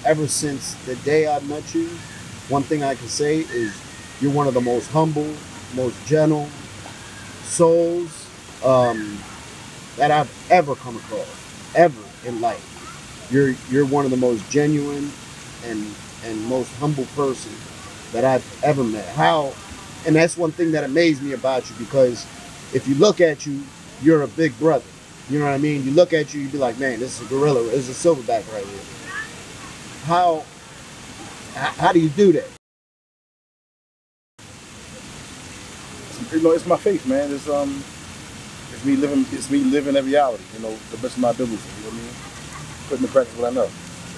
Ever since the day I met you, one thing I can say is you're one of the most humble, most gentle souls that I've ever come across, ever in life. You're one of the most genuine and most humble person that I've ever met. And that's one thing that amazed me about you, because if you look at you, you're a big brother. You know what I mean? You look at you, you be like, man, this is a gorilla. This is a silverback right here. How do you do that? You know, it's my faith, man. It's me living that reality. You know, the best of my ability. You know what I mean? Putting into practice what I know.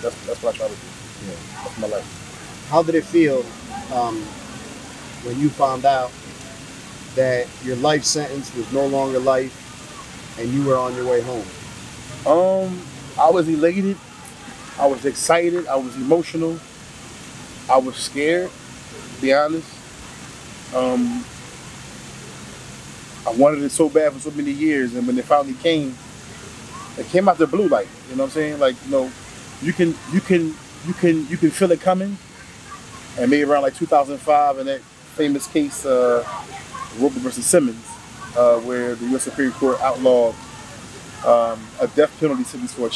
That's what I try to do. Yeah, that's my life. How did it feel when you found out that your life sentence was no longer life and you were on your way home? I was elated. I was excited. I was emotional. I was scared, to be honest. I wanted it so bad for so many years, and when it finally came, it came out the blue, like, you know what I'm saying? Like, you know, you can feel it coming. And maybe around like 2005, in that famous case, Roper versus Simmons, where the U.S. Supreme Court outlawed a death penalty sentence for a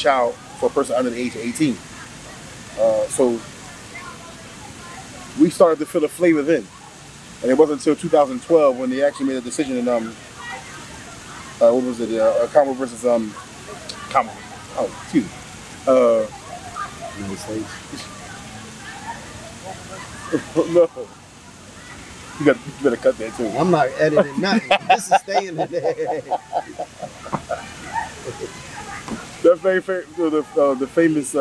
person under the age of 18. So we started to feel the flavor then. And it wasn't until 2012 when they actually made a decision in, what was it, Commonwealth versus, Commonwealth, oh, excuse me, United States. no. You better cut that too. I'm not editing nothing. This is staying in there. The famous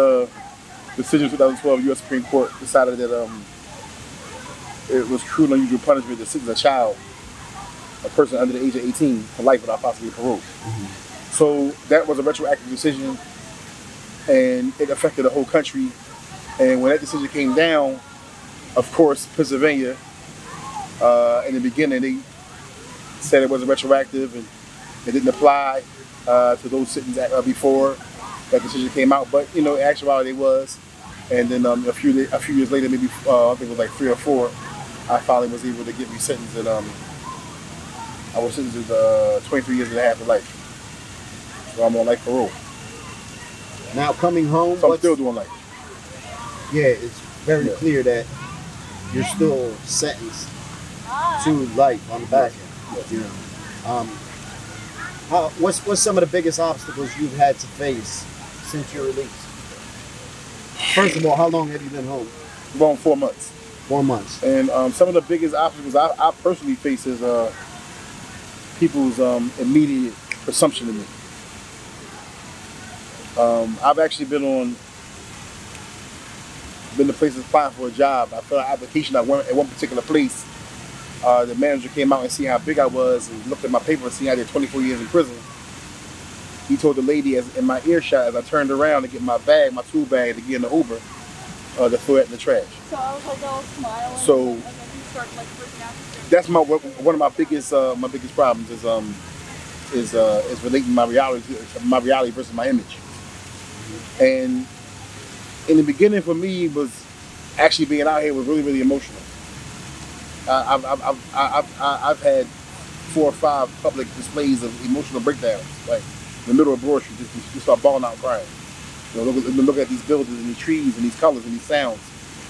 decision in 2012, U.S. Supreme Court decided that it was cruel and unusual punishment to sentence a child, a person under the age of 18, to life without possibly parole. Mm-hmm. So that was a retroactive decision, and it affected the whole country. And when that decision came down, of course, Pennsylvania, in the beginning, they said it wasn't retroactive and it didn't apply to those sentences before that decision came out. But, you know, in actuality, it was. And then a few years later, maybe I think it was like 3 or 4, I finally was able to get me sentenced, and I was sentenced to 23 years and a half to life. So I'm on life parole. Now coming home, so I'm still doing life. Yeah, it's very clear that you're still sentenced to life on the back end. Yes. You know, what's some of the biggest obstacles you've had to face since your release? First of all, how long have you been home? About 4 months. 4 months. And some of the biggest obstacles I personally face is people's immediate presumption of me. I've actually been to places applying for a job. I filled out an application at one particular place. The manager came out and see how big I was and looked at my paper and see I did 24 years in prison. He told the lady in my earshot as I turned around to get my bag, my tool bag, to get in the Uber, to throw it in the trash. So I was like all smiling. So and then you start like freaking out. that's one of my biggest problems is relating my reality versus my image. And in the beginning, for me, was actually being out here was really, really emotional. I've had 4 or 5 public displays of emotional breakdowns, like in the middle of Broad Street, just start bawling out crying. You know, look at these buildings and these trees and these colors and these sounds,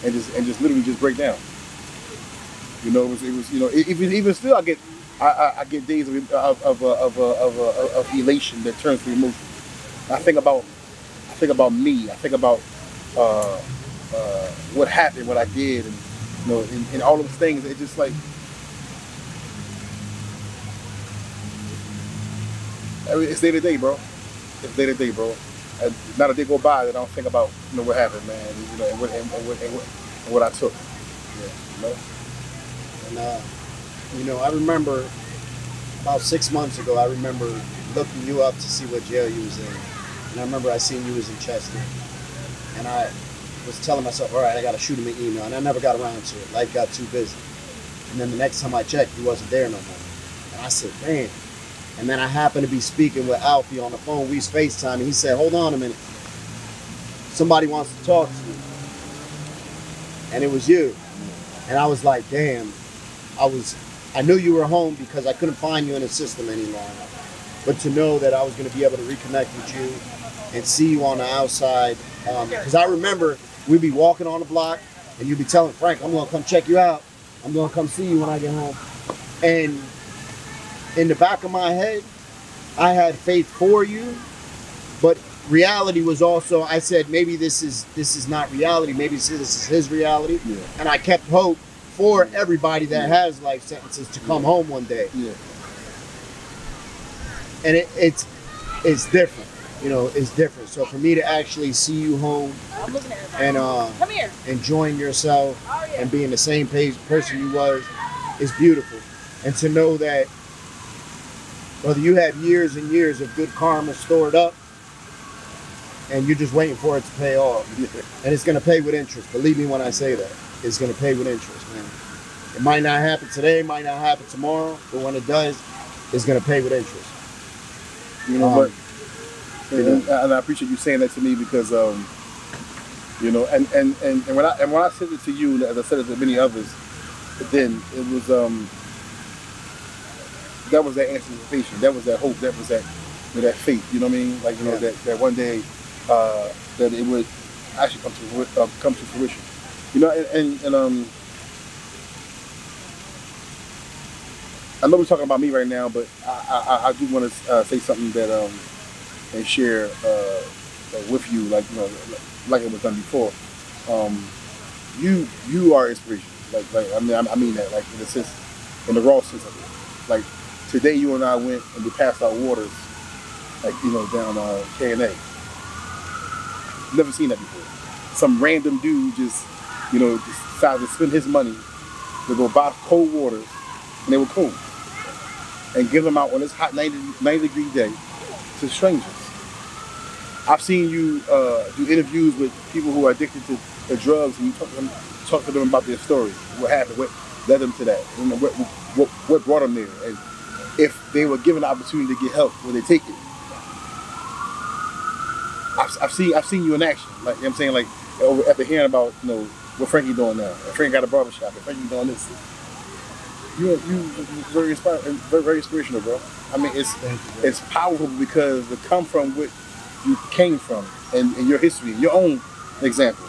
and just literally just break down. You know, it was you know, even still, I get days of elation that turns to emotion. I think about me. I think about what happened, what I did, and you know, and all those things. It's just like it's day to day, bro. It's day to day, bro. And not a day go by that I don't think about, you know, what happened, man. You know, and what I took. Yeah, you know. And you know, I remember about 6 months ago, I remember looking you up to see what jail you was in. And I remember I seen you was in Chester. And I was telling myself, all right, I got to shoot him an email. And I never got around to it. Life got too busy. And then the next time I checked, he wasn't there no more. And I said, man. And then I happened to be speaking with Alfie on the phone. We was FaceTime. And he said, hold on a minute. Somebody wants to talk to you. and it was you. And I was like, damn, I knew you were home because I couldn't find you in the system any longer. But to know that I was going to be able to reconnect with you and see you on the outside, because I remember we'd be walking on the block and you'd be telling Frank, I'm going to come check you out. I'm going to come see you when I get home. And in the back of my head, I had faith for you, but reality was also, I said, maybe this is not reality. Maybe this is his reality. Yeah. And I kept hope for everybody that has life sentences to come home one day. Yeah. And it's different. It's different. So for me to actually see you home and enjoying yourself and being the same person you was is beautiful. And to know that, brother, you have years and years of good karma stored up and you're just waiting for it to pay off. And it's going to pay with interest. Believe me when I say that. It's going to pay with interest, man. It might not happen today, might not happen tomorrow, but when it does, it's going to pay with interest. But and I appreciate you saying that to me because and when I said it to you, as I said it to many others, then it was that was that anticipation, that was that hope, that was that faith. You know what I mean? Like that one day that it would actually come to fruition. I know we're talking about me right now, but I do want to say something that and share with you, like it was done before. You are inspiration. I mean that, like in a sense, in the raw sense of it. Like today, you and I went and we passed out waters, like down K&A. Never seen that before. Some random dude just decided to spend his money to go buy cold waters, and they were cold, and give them out on this hot 90-degree day to strangers. I've seen you do interviews with people who are addicted to drugs, and you talk to them about their story, what happened, what led them to that, and what brought them there, and if they were given the opportunity to get help, would they take it? I've seen you in action, like I'm saying, like after hearing about what Frankie doing now, and Frankie got a barbershop, and Frankie doing this. You very inspiring, very inspirational, bro. I mean, it's powerful because to come from what you came from and your history, your own example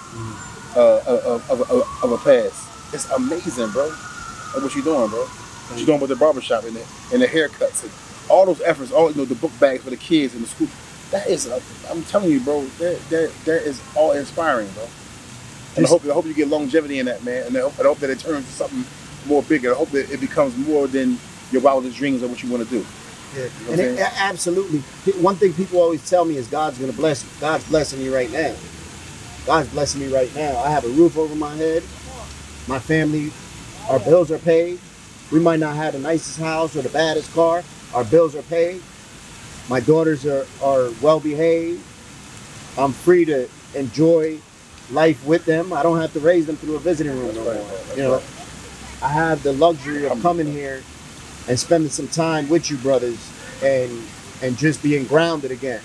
of a past. It's amazing, bro. Like what you doing, bro. What you doing with the barbershop and the haircuts and all those efforts, all the book bags for the kids in the school. That is, I'm telling you, bro. That is all inspiring, bro. And I hope you get longevity in that, man. And I hope that it turns to something more bigger. I hope that it becomes more than your wildest dreams of what you want to do. Yeah, absolutely. One thing people always tell me is God's going to bless you. God's blessing me right now. God's blessing me right now. I have a roof over my head. My family, our bills are paid. We might not have the nicest house or the baddest car. Our bills are paid. My daughters are well behaved. I'm free to enjoy life with them. I don't have to raise them through a visiting room no more. I have the luxury of coming here and spending some time with you brothers and just being grounded again,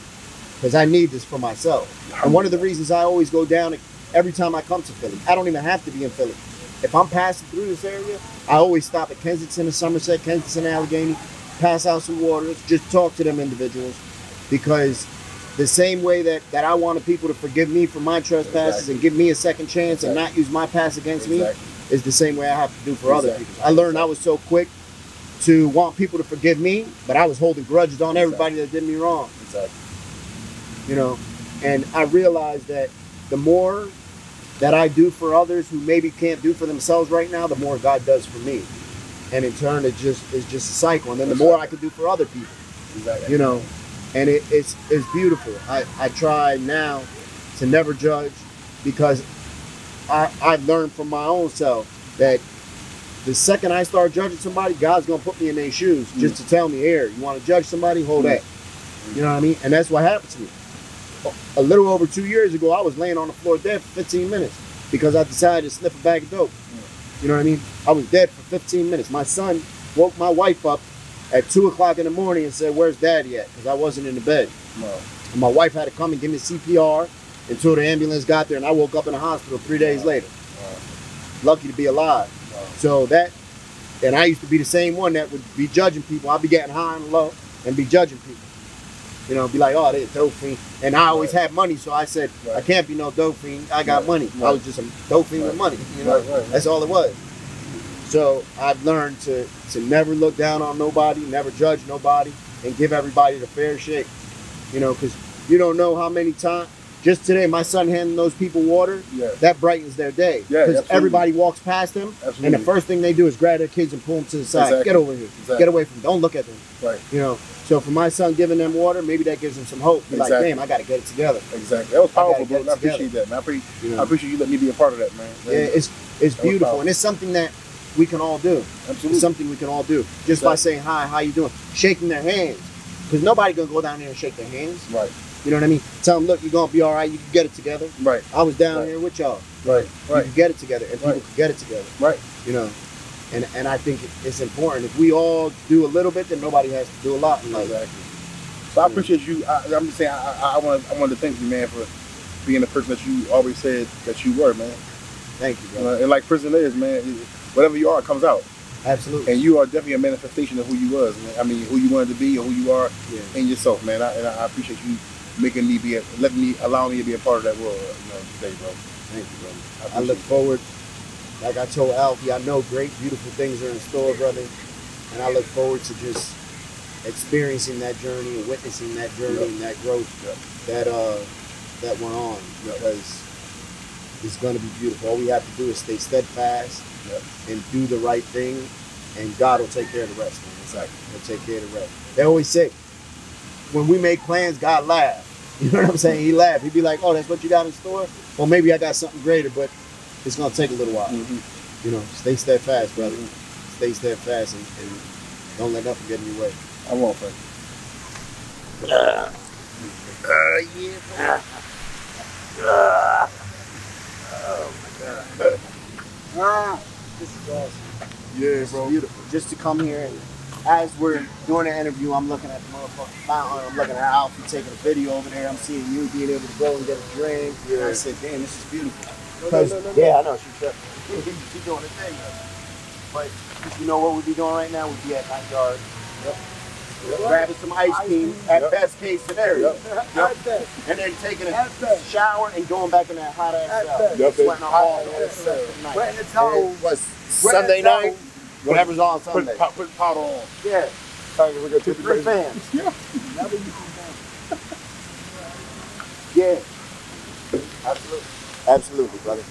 because I need this for myself. And one of the reasons I always go down every time I come to Philly, I don't even have to be in Philly. If I'm passing through this area, I always stop at Kensington and Somerset, Kensington, Allegheny, pass out some waters, just talk to them individuals, because the same way that I wanted people to forgive me for my trespasses and give me a second chance and not use my past against me is the same way I have to do for other people. I learned I was so quick to want people to forgive me, but I was holding grudges on everybody that did me wrong. And I realized that the more that I do for others who maybe can't do for themselves right now, the more God does for me. And in turn, it's just a cycle. And then the more I can do for other people, and it's beautiful. I try now to never judge, because I've learned from my own self that the second I start judging somebody, God's going to put me in their shoes just to tell me, here, you want to judge somebody? Hold that. You know what I mean? And that's what happened to me. A little over 2 years ago, I was laying on the floor dead for 15 minutes because I decided to sniff a bag of dope. You know what I mean? I was dead for 15 minutes. My son woke my wife up at 2 o'clock in the morning and said, where's daddy at? Because I wasn't in the bed. And my wife had to come and give me CPR until the ambulance got there, and I woke up in the hospital 3 days later. lucky to be alive. So that, and I used to be the same one that would be judging people. I'd be getting high and low and be judging people. You know, be like, oh, they're a dope fiend. And I always had money, so I said, I can't be no dope fiend. I got money. I was just a dope fiend with money. You know, that's all it was. So I've learned to never look down on nobody, never judge nobody, and give everybody the fair shake. You know, because you don't know how many times. Just today, my son handing those people water, that brightens their day. Because everybody walks past them, and the first thing they do is grab their kids and pull them to the side. Get over here. Get away from them. Don't look at them. You know, so for my son giving them water, maybe that gives them some hope. Be like, damn, I got to get it together. That was powerful, bro. I appreciate that, man. I appreciate you letting me be a part of that, man. Yeah, it's beautiful, and it's something that we can all do. Absolutely. It's something we can all do. Just by saying, hi, how you doing? Shaking their hands. Because nobody going to go down there and shake their hands. You know what I mean? Tell them, look, you're going to be all right. You can get it together. I was down here with y'all. You can get it together. And people can get it together. You know? And I think it's important. If we all do a little bit, then nobody has to do a lot in life. So I appreciate you. I'm just saying, I wanted to thank you, man, for being the person that you always said that you were, man. Thank you, brother. And like prison is, man, whatever you are, it comes out. Absolutely. And you are definitely a manifestation of who you was, man. I mean, who you wanted to be or who you are in yourself, man. And I appreciate you making me allowing me to be a part of that world, you know, today, bro. Thank you, brother. I look forward, like I told Alfie, I know great, beautiful things are in store, brother. And I look forward to just experiencing that journey and witnessing that journey and that growth that went on, because it's going to be beautiful. All we have to do is stay steadfast and do the right thing, and God will take care of the rest, man. Exactly. He'll take care of the rest. They always say, when we make plans, God laughs. You know what I'm saying? He laughed. He'd be like, oh, that's what you got in store? Well, maybe I got something greater, but it's going to take a little while. You know, stay steadfast, brother. Stay steadfast and don't let nothing get in your way. I won't, Frank. Oh, my God. This is awesome. Yeah, bro. It's beautiful. Just to come here and as we're doing the interview, I'm looking at the motherfucking fountain. I'm looking at Alfie taking a video over there. I'm seeing you being able to go and get a drink. And I said, damn, this is beautiful. No. Yeah, I know. She's doing her thing. But you know what we'd be doing right now? We'd be at Night Yard. Grabbing some ice cream at best case scenario. And then taking a shower and going back in that hot ass cell. Sweating our balls all night. Sunday night? Whatever's on Sunday. Put powder on. Yeah. We're gonna take 3 fans. Yeah. Absolutely. Absolutely, brother.